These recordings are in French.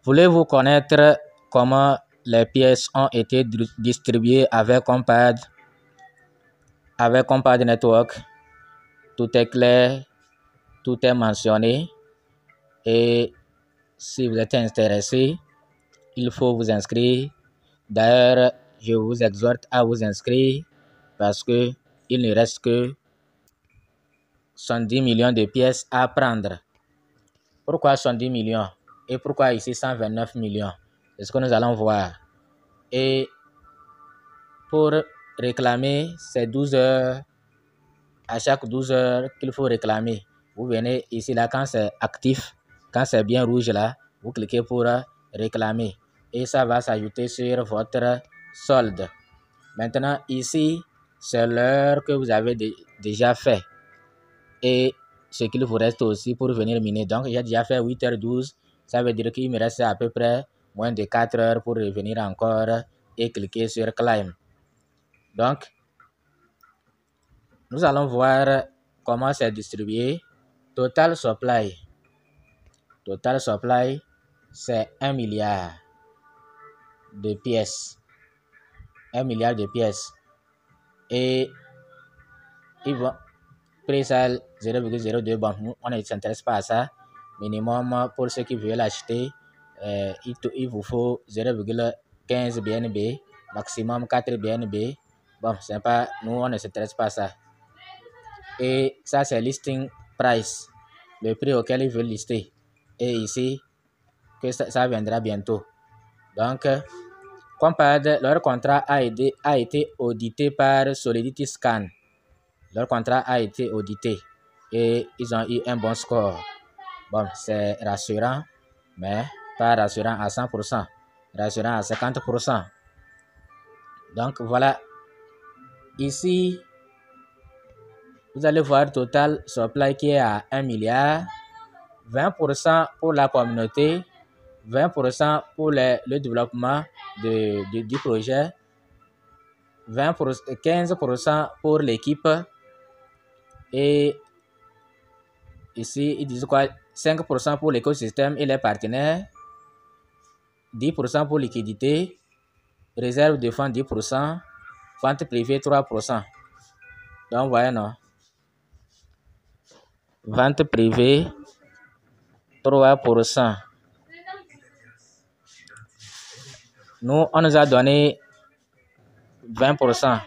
Voulez-vous connaître comment les pièces ont été distribuées avec Compad Network? Tout est clair, tout est mentionné. Et si vous êtes intéressé, il faut vous inscrire. D'ailleurs, je vous exhorte à vous inscrire parce que il ne reste que 110 millions de pièces à prendre. Pourquoi 110 millions? Et pourquoi ici 129 millions? C'est ce que nous allons voir. Et pour réclamer ces 12 heures, à chaque 12 heures qu'il faut réclamer, vous venez ici là quand c'est actif, quand c'est bien rouge là, vous cliquez pour réclamer et ça va s'ajouter sur votre solde. Maintenant ici, c'est l'heure que vous avez déjà fait et ce qu'il vous reste aussi pour venir miner. Donc j'ai déjà fait 8h12, ça veut dire qu'il me reste à peu près moins de 4 heures pour revenir encore et cliquer sur Climb. Donc, nous allons voir comment c'est distribué. Total supply, c'est 1 milliard de pièces. 1 milliard de pièces. Et ils vont pré-sale 0,02. Bon, on ne s'intéresse pas à ça. Minimum, pour ceux qui veulent acheter, il vous faut 0,15 BNB, maximum 4 BNB. Bon, c'est pas, nous, on ne s'intéresse pas à ça. Et ça, c'est listing price, le prix auquel ils veulent lister. Et ici, que ça viendra bientôt. Donc, Compad, leur contrat a été audité par Solidity Scan. Leur contrat a été audité et ils ont eu un bon score. Bon, c'est rassurant, mais pas rassurant à 100%, rassurant à 50%. Donc, voilà. Ici, vous allez voir total supply qui est à 1 milliard, 20% pour la communauté, 20% pour le développement du projet, 15% pour l'équipe et ici ils disent quoi, 5% pour l'écosystème et les partenaires, 10% pour liquidité, réserve de fonds 10%, vente privée 3%. Donc voyez non, vente privée 3%. Nous, on nous a donné 20%,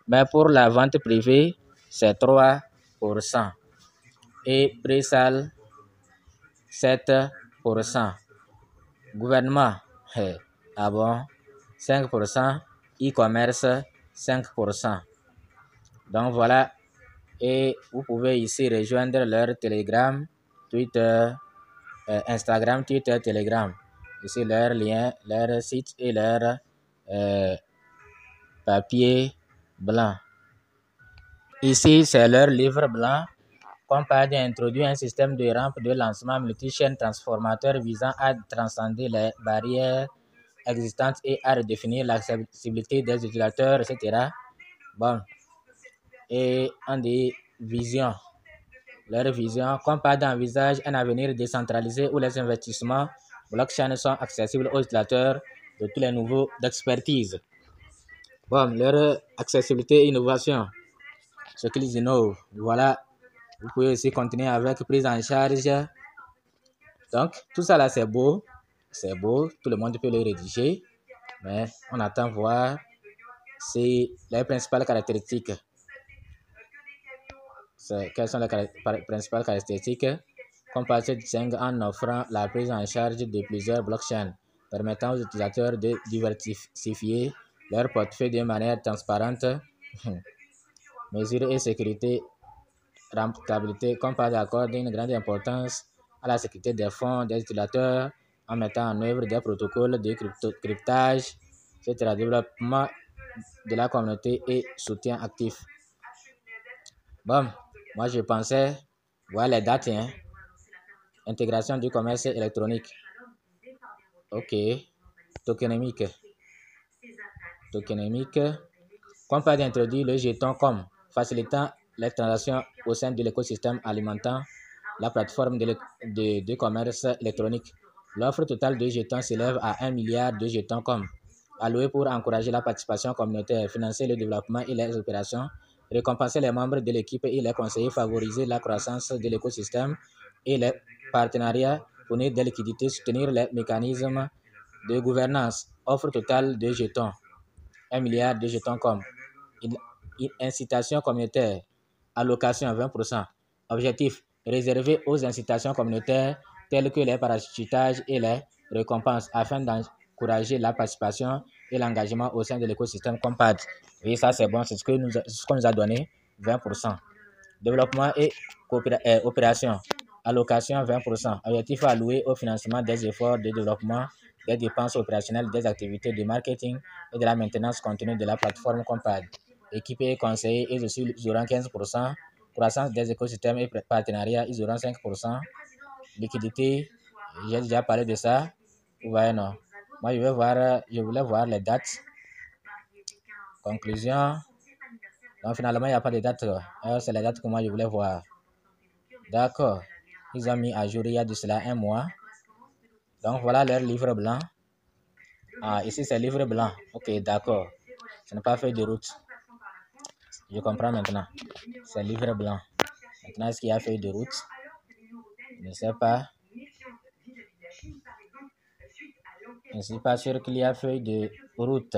mais pour la vente privée, c'est 3%. Et pré-sale, 7%. Gouvernement, ah bon, 5%. E-commerce, 5%. Donc voilà, et vous pouvez ici rejoindre leur Telegram, Twitter, Instagram, Twitter, Telegram. Ici leur lien, leur site et leur papier blanc. Ici, c'est leur livre blanc. Compad a introduit un système de rampe de lancement multi-chaîne transformateur visant à transcender les barrières existantes et à redéfinir l'accessibilité des utilisateurs, etc. Bon. Et on dit vision. Leur vision, Compad envisage un avenir décentralisé où les investissements blockchain sont accessibles aux utilisateurs de tous les niveaux d'expertise. Bon, leur accessibilité et innovation, ce qu'ils innovent, voilà. Vous pouvez aussi continuer avec prise en charge. Donc, tout ça là, c'est beau. C'est beau. Tout le monde peut le rédiger. Mais on attend voir si les principales caractéristiques. Quelles sont les principales caractéristiques? Compad se distingue en offrant la prise en charge de plusieurs blockchains, permettant aux utilisateurs de diversifier leur portefeuille de manière transparente. Mesures et sécurité. Rentabilité. Compad accorde une grande importance à la sécurité des fonds des utilisateurs en mettant en œuvre des protocoles de cryptage, etc. Développement de la communauté et soutien actif. Bon, moi je pensais, voilà les dates, hein. Intégration du commerce électronique. Ok. Tokenomique. Compad introduit le jeton comme facilitant les transactions au sein de l'écosystème alimentant la plateforme de commerce électronique. L'offre totale de jetons s'élève à 1 milliard de jetons comme alloués pour encourager la participation communautaire, financer le développement et les opérations, récompenser les membres de l'équipe et les conseillers, favoriser la croissance de l'écosystème et les partenariats, fournir des liquidités, soutenir les mécanismes de gouvernance. Offre totale de jetons, 1 milliard de jetons comme incitation communautaire, allocation 20%. Objectif, réservé aux incitations communautaires telles que les parachutages et les récompenses afin d'encourager la participation et l'engagement au sein de l'écosystème COMPAD. Oui, ça c'est bon, c'est ce qu'on nous a donné, 20%. Développement et opération, allocation 20%. Objectif alloué au financement des efforts de développement, des dépenses opérationnelles, des activités de marketing et de la maintenance continue de la plateforme COMPAD. Équipés et conseillers, ils aussi auront 15%. Croissance des écosystèmes et partenariats, ils auront 5%. Liquidité, j'ai déjà parlé de ça. Vous voyez, non? Moi, je voulais voir les dates. Conclusion. Donc, finalement, il n'y a pas de date. C'est la date que moi, je voulais voir. D'accord. Ils ont mis à jour il y a de cela 1 mois. Donc, voilà leur livre blanc. Ah, ici, c'est livre blanc. Ok, d'accord. Ce n'est pas feuille de route. Je comprends maintenant. C'est livre blanc. Maintenant, est-ce qu'il y a feuille de route? Je ne sais pas. Je ne suis pas sûr qu'il y a feuille de route.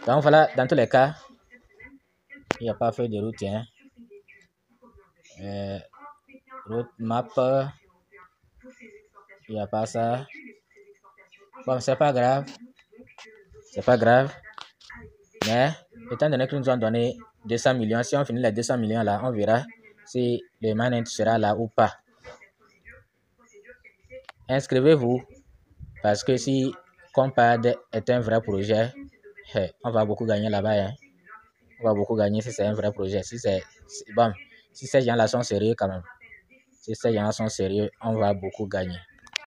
Donc, voilà, dans tous les cas, il n'y a pas feuille de route. Hein. Roadmap, il n'y a pas ça. Bon, c'est pas grave. C'est pas grave. Mais, étant donné que nous ont donné 200 millions, si on finit les 200 millions là, on verra si le mainnet sera là ou pas. Inscrivez-vous parce que si COMPAD est un vrai projet, on va beaucoup gagner là-bas. Hein. On va beaucoup gagner si c'est un vrai projet. Si ces gens-là sont sérieux quand même. Si ces gens-là sont sérieux, on va beaucoup gagner.